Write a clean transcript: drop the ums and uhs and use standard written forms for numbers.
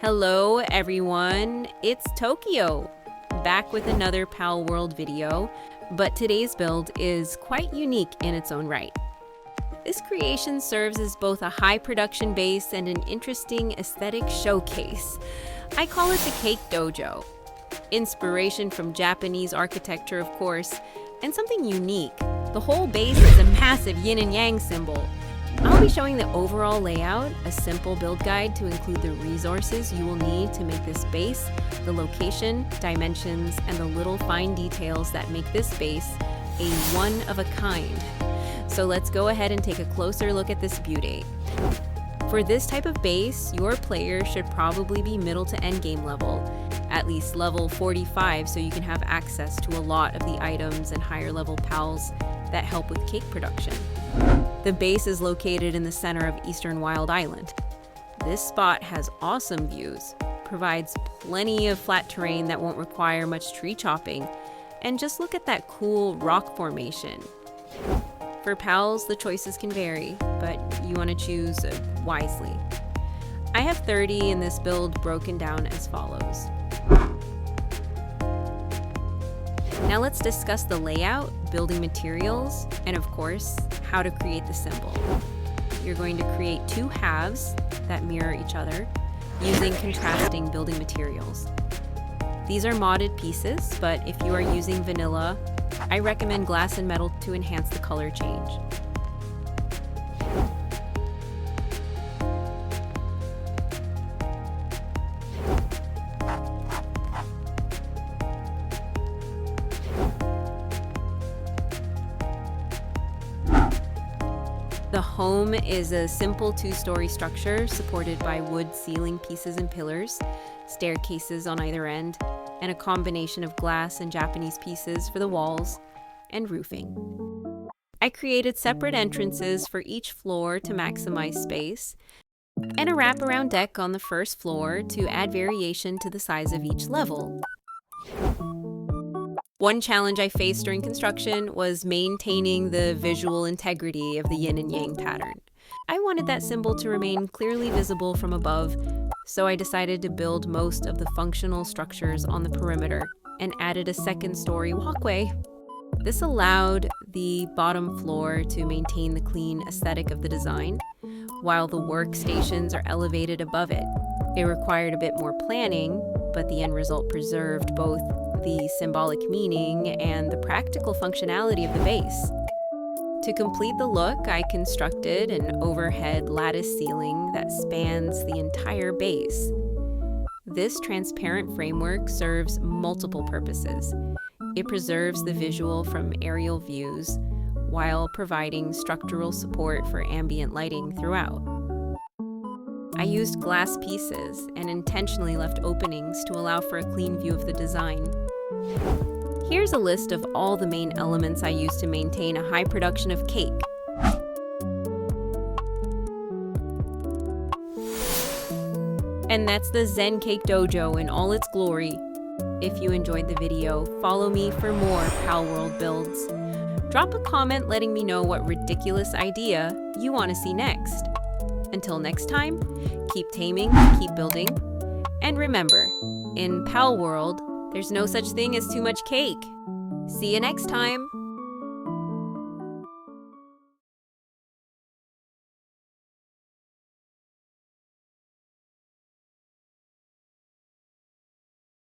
Hello everyone, it's Tokyo, back with another Palworld video, but today's build is quite unique in its own right. This creation serves as both a high production base and an interesting aesthetic showcase. I call it the Cake Dojo. Inspiration from Japanese architecture, of course, and something unique. The whole base is a massive yin and yang symbol. I'll be showing the overall layout, a simple build guide to include the resources you will need to make this base, the location, dimensions, and the little fine details that make this base a one-of-a-kind. So let's go ahead and take a closer look at this beauty. For this type of base, your player should probably be middle to end game level, at least level 45, so you can have access to a lot of the items and higher level pals that help with cake production. The base is located in the center of Eastern Wild Island. This spot has awesome views, provides plenty of flat terrain that won't require much tree chopping, and just look at that cool rock formation. For pals, the choices can vary, but you want to choose wisely. I have 30 in this build broken down as follows. Now let's discuss the layout, building materials, and of course, how to create the symbol. You're going to create two halves that mirror each other using contrasting building materials. These are modded pieces, but if you are using vanilla, I recommend glass and metal to enhance the color change. The home is a simple two-story structure supported by wood ceiling pieces and pillars, staircases on either end, and a combination of glass and Japanese pieces for the walls and roofing. I created separate entrances for each floor to maximize space, and a wraparound deck on the first floor to add variation to the size of each level. One challenge I faced during construction was maintaining the visual integrity of the yin and yang pattern. I wanted that symbol to remain clearly visible from above, so I decided to build most of the functional structures on the perimeter and added a second-story walkway. This allowed the bottom floor to maintain the clean aesthetic of the design, while the workstations are elevated above it. It required a bit more planning, but the end result preserved both the symbolic meaning and the practical functionality of the base. To complete the look, I constructed an overhead lattice ceiling that spans the entire base. This transparent framework serves multiple purposes. It preserves the visual from aerial views while providing structural support for ambient lighting throughout. I used glass pieces and intentionally left openings to allow for a clean view of the design. Here's a list of all the main elements I use to maintain a high production of cake. And that's the Zen Cake Dojo in all its glory. If you enjoyed the video, follow me for more Palworld builds. Drop a comment letting me know what ridiculous idea you want to see next. Until next time, keep taming, keep building, and remember, in Palworld, there's no such thing as too much cake. See you next time!